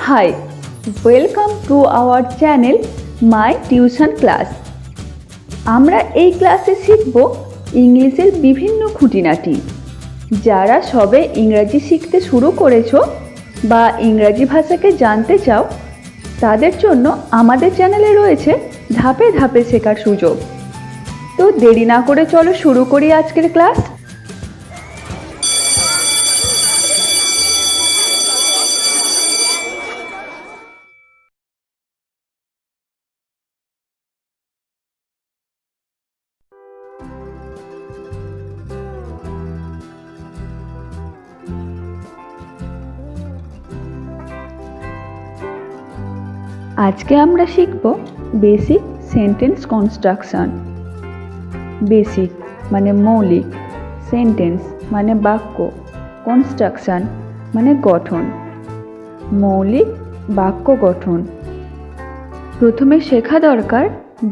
Hi, welcome to our channel My Tuition Class. আমরা এই ক্লাসে শিখব ইংলিশের বিভিন্ন খুঁটিনাটি। যারা সবে ইংরাজি শিখতে শুরু করেছো বা ইংরাজি ভাষাকে জানতে চাও তাদের জন্য আমাদের চ্যানেলে রয়েছে ধাপে ধাপে শেখার সুযোগ। তো দেরি না করে চলো শুরু করি আজকের ক্লাস। আজকে আমরা শিখব বেসিক সেন্টেন্স কনস্ট্রাকশন। বেসিক মানে মৌলিক, সেন্টেন্স মানে বাক্য, কনস্ট্রাকশন মানে গঠন। মৌলিক বাক্য গঠন। প্রথমে শেখা দরকার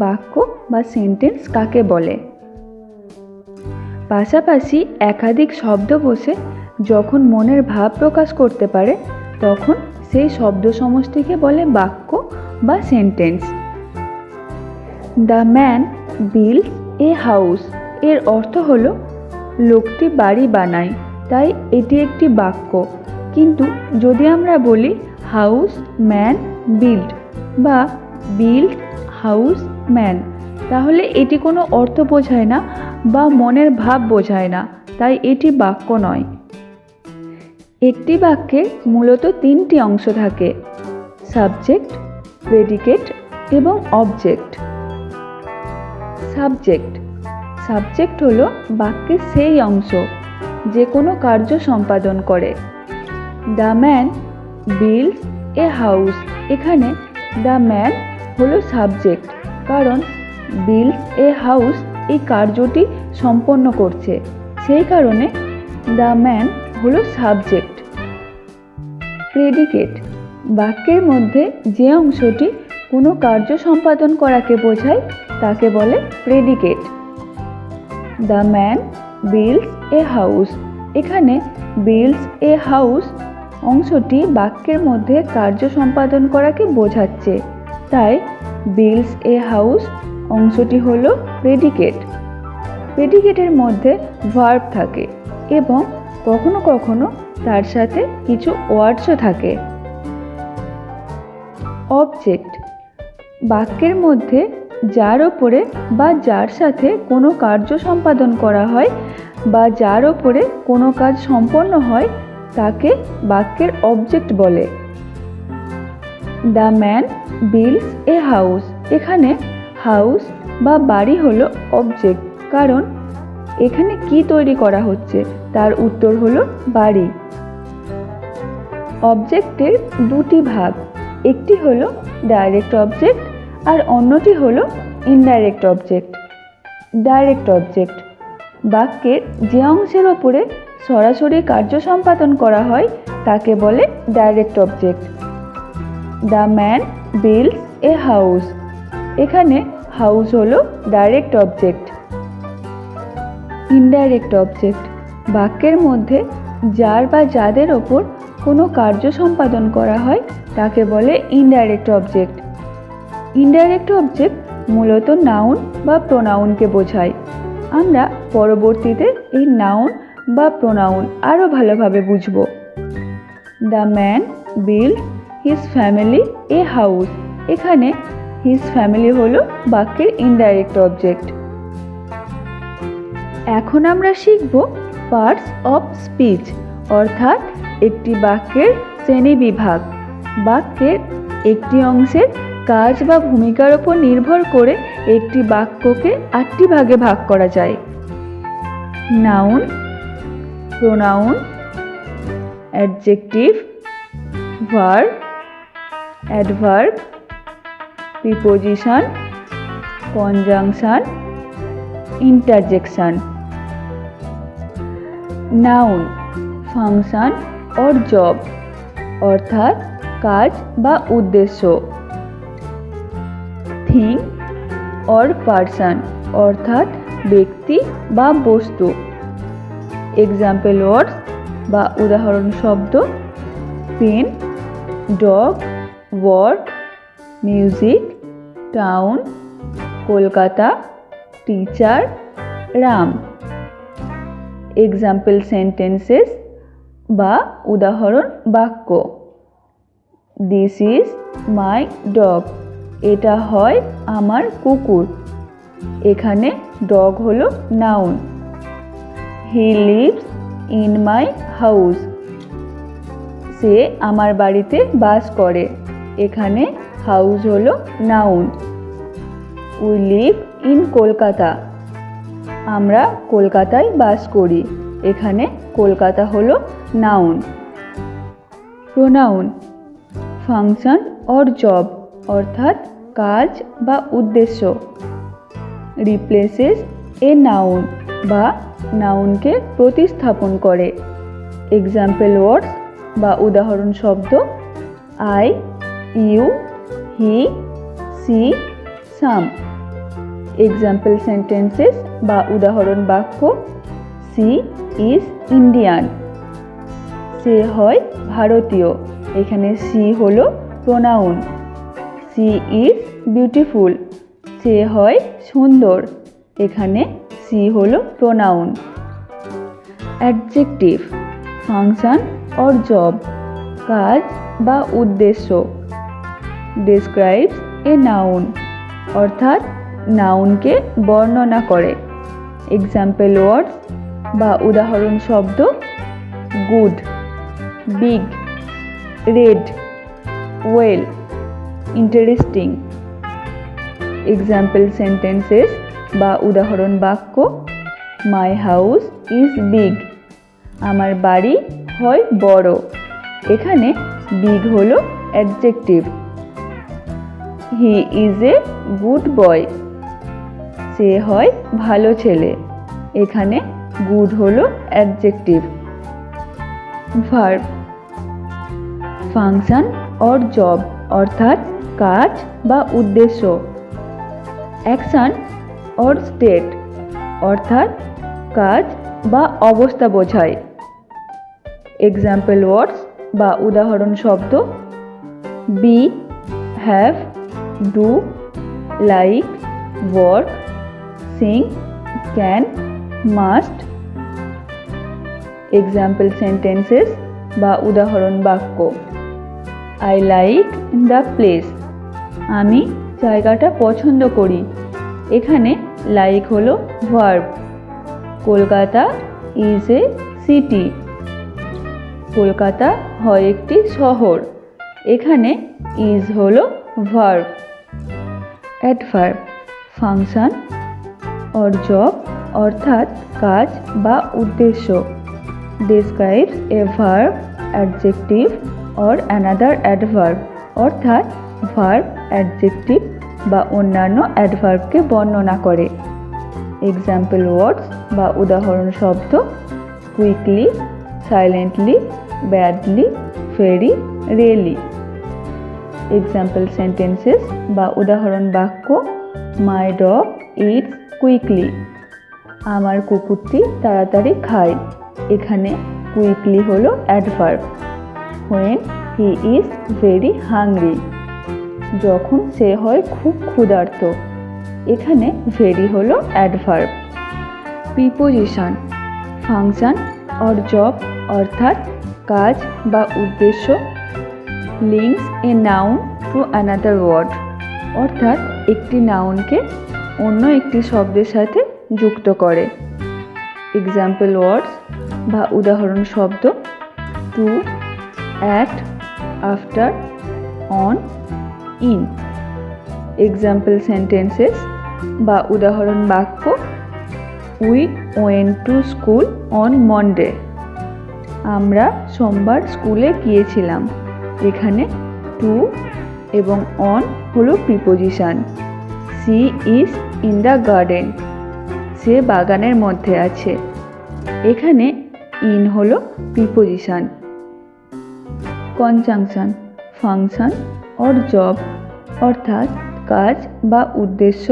বাক্য বা সেন্টেন্স কাকে বলে। পাশাপাশি একাধিক শব্দ বসে যখন মনের ভাব প্রকাশ করতে পারে তখন সেই শব্দ সমষ্টিকে বলে বাক্য বা sentence. The man builds a house এর অর্থ হলো লোকটি বাড়ি বানায়, তাই এটি একটি বাক্য। কিন্তু যদি আমরা বলি হাউস ম্যান বিল্ড বা বিল্ড হাউস ম্যান, তাহলে এটি কোনো অর্থ বোঝায় না বা মনের ভাব বোঝায় না, তাই এটি বাক্য নয়। একটি বাক্যে মূলত তিনটি অংশ থাকে: সাবজেক্ট, প্রেডিকেট এবং অবজেক্ট। সাবজেক্ট হলো বাক্যের সেই অংশ যে কোনো কার্য সম্পাদন করে। The man builds a house, এখানে দ্য ম্যান হলো সাবজেক্ট, কারণ বিল্ডস এ হাউস এই কার্যটি সম্পন্ন করছে, সেই কারণে দ্য ম্যান হলো সাবজেক্ট। প্রেডিকেট বাক্যের মধ্যে যে অংশটি কোনো কার্য সম্পাদন করাকে বোঝায় তাকে বলে predicate. The man builds a house, এখানে বিল্ডস এ হাউস অংশটি বাক্যের মধ্যে কার্য সম্পাদন করাকে বোঝাচ্ছে, তাই বিল্ডস এ হাউস অংশটি হলো প্রেডিকেট। প্রেডিকেটের মধ্যে ভার্ব থাকে এবং কখনো কখনো তার সাথে কিছু ওয়ার্ডসও থাকে। অবজেক্ট বাক্যের মধ্যে যার ওপরে বা যার সাথে কোনো কার্য সম্পাদন করা হয় বা যার ওপরে কোনো কাজ সম্পন্ন হয় তাকে বাক্যের অবজেক্ট বলে। The man builds a house, এখানে হাউস বা বাড়ি হলো অবজেক্ট, কারণ এখানে কি তৈরি করা হচ্ছে তার উত্তর হলো বাড়ি। অবজেক্টের দুটি ভাগ, একটি হলো ডাইরেক্ট অবজেক্ট আর অন্যটি হলো ইনডাইরেক্ট অবজেক্ট। ডাইরেক্ট অবজেক্ট বাক্যের যে অংশের ওপরে সরাসরি কার্য সম্পাদন করা হয় তাকে বলে direct object. The man builds a house, এখানে হাউস হলো ডাইরেক্ট অবজেক্ট। ইনডাইরেক্ট অবজেক্ট বাক্যের মধ্যে যার বা যাদের ওপর কোনো কার্য সম্পাদন করা হয় তাকে বলে ইনডাইরেক্ট অবজেক্ট। ইনডাইরেক্ট অবজেক্ট মূলত নাউন বা প্রোনাউনকে বোঝায়। আমরা পরবর্তীতে এই নাউন বা প্রোনাউন আরও ভালোভাবে বুঝব। The man build his family a house, এখানে হিজ ফ্যামিলি হলো বাক্যের ইনডাইরেক্ট অবজেক্ট। এখন আমরা শিখব পার্টস অফ স্পিচ, অর্থাৎ একটি বাক্যের শ্রেণীবিভাগ। বাক্যের একটি অংশের কাজ বা ভূমিকার উপর নির্ভর করে একটি বাক্যকে 8টি ভাগে ভাগ করা যায়: noun, pronoun, adjective, verb, adverb, preposition, conjunction, interjection. Noun function or job, অর্থাৎ কাজ বা উদ্দেশ্য। থিং অর পার্সন, অর্থাৎ ব্যক্তি বা বস্তু। এক্সাম্পল ওয়ার্ডস বা উদাহরণ শব্দ: pen, dog, work, music, town, Kolkata, teacher, Ram. Example sentences বা উদাহরণ বাক্য। দিস ইজ মাই ডগ, এটা হয় আমার কুকুর। এখানে ডগ হলো noun. He lives in my house, সে আমার বাড়িতে বাস করে। এখানে হাউস হলো noun. We live in Kolkata, আমরা কলকাতায় বাস করি। এখানে কলকাতা হলো noun. Pronoun function or job অর্থাৎ কাজ বা উদ্দেশ্য। রিপ্লেসেস এ নাউন বা নাউনকে প্রতিস্থাপন করে। এক্সাম্পল ওয়ার্ডস বা উদাহরণ শব্দ I, you, he, she, some. Example sentences বা উদাহরণ বাক্য সি ইজ ইন্ডিয়ান, সে হয় ভারতীয়। এখানে সি হলো প্রোনাউন। সি ইজ বিউটিফুল, সে হয় সুন্দর। এখানে সি হলো pronoun. Adjective function or job কাজ বা উদ্দেশ্য। ডেসক্রাইবস এ নাউন অর্থাৎ নাউনকে বর্ণনা করে। এক্সাম্পল ওয়ার্ডস বা উদাহরণ শব্দ good, big, red, well, interesting. Example sentences বা উদাহরণ বাক্য মাই হাউস ইজ বিগ, আমার বাড়ি হয় বড়। এখানে বিগ হলো adjective. He is a good boy, সে হয় ভালো ছেলে। এখানে গুড হলো adjective. Verb function or job অর্থাৎ কাজ বা উদ্দেশ্য। অ্যাকশন অর স্টেট অর্থাৎ কাজ বা অবস্থা বোঝায়। এক্সাম্পল ওয়ার্ডস বা উদাহরণ শব্দ be, have, do, like, work, sing, can, must. Example sentences বা উদাহরণ বাক্য আই লাইক দ্য প্লেস, আমি জায়গাটা পছন্দ করি। এখানে লাইক হলো verb. Kolkata is a city, Kolkata হয় একটি শহর। এখানে ইজ হলো verb. Adverb function or job অর্থাৎ কাজ বা উদ্দেশ্য। Describes A verb, adjective or another adverb অর্থাৎ ভার্ব, অ্যাডজেক্টিভ বা অন্যান্য অ্যাডভার্বকে বর্ণনা করে। এক্সাম্পল ওয়ার্ডস বা উদাহরণ শব্দ quickly, silently, badly, very, really. Example sentences বা উদাহরণ বাক্য মাই ডগ ইটস কুইকলি, আমার কুকুরটি তাড়াতাড়ি খায়। এখানে কুইকলি হলো adverb. When he is very hungry, যখন সে হয় খুব ক্ষুধার্ত। এখানে ভেরি হলো adverb. Preposition function or job অর্থাৎ কাজ বা উদ্দেশ্য। Links a noun to another word অর্থাৎ একটি নাউনকে অন্য একটি শব্দের সাথে যুক্ত করে। এক্সাম্পল ওয়ার্ডস বা উদাহরণ শব্দ to, at, after, on, in. Example sentences বা উদাহরণ বাক্য we went to school on Monday, আমরা সোমবার স্কুলে গিয়েছিলাম। এখানে টু এবং অন হলো preposition. She is in the garden, সে বাগানের মধ্যে আছে। এখানে ইন হলো preposition. Conjunction function or job অর্থাৎ কাজ বা উদ্দেশ্য।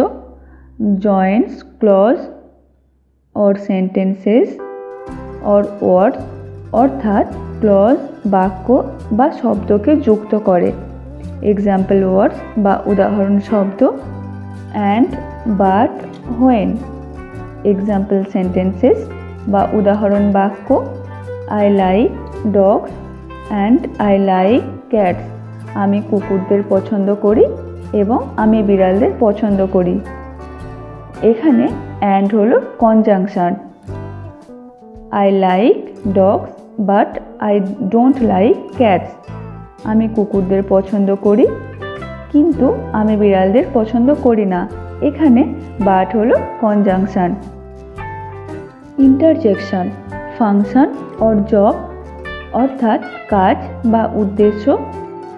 Joints clause or sentences or words অর্থাৎ ক্লজ বাক্য বা শব্দকে যুক্ত করে। এক্সাম্পল ওয়ার্ডস বা উদাহরণ শব্দ and, but, when. Example sentences বা উদাহরণ বাক্য I like dogs and I like cats. আমি কুকুরদের পছন্দ করি এবং আমি বিড়ালদের পছন্দ করি। এখানে অ্যান্ড হলো conjunction. I like dogs but I don't like cats. আমি কুকুরদের পছন্দ করি কিন্তু আমি বিড়ালদের পছন্দ করি না। এখানে বাট হলো conjunction. Interjection, function or job অর্থাৎ কাজ বা উদ্দেশ্য।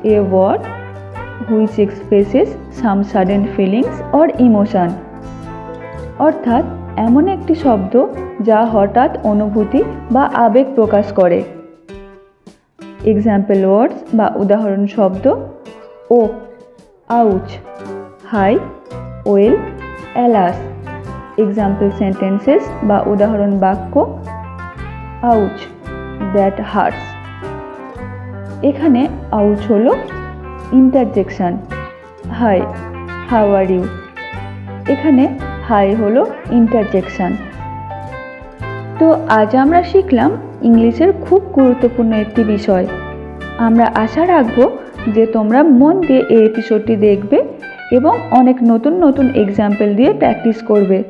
A word which expresses some sudden feelings or emotion অর্থাৎ এমন একটি শব্দ যা হঠাৎ অনুভূতি বা আবেগ প্রকাশ করে। এক্সাম্পল ওয়ার্ডস বা উদাহরণ শব্দ oh, ouch, hi, well, alas. Example sentences বা উদাহরণ বাক্য আউচ, দ্যাট হার্টস। এখানে আউচ হলো interjection. Hi, how are you. এখানে হাই হলো ইন্টারজেকশন। তো আজ আমরা শিখলাম ইংলিশের খুব গুরুত্বপূর্ণ একটি বিষয়। আমরা আশা রাখব যে তোমরা মন দিয়ে এই এপিসোডটি দেখবে এবং অনেক নতুন নতুন এক্সাম্পল দিয়ে প্র্যাকটিস করবে।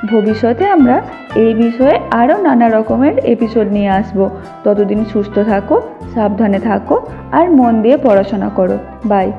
ভবিষ্যতে আমরা এই বিষয়ে আরও নানা রকমের এপিসোড নিয়ে আসব। ততদিন সুস্থ থাকো, সাবধানে থাকো আর মন দিয়ে পড়াশোনা করো। বাই।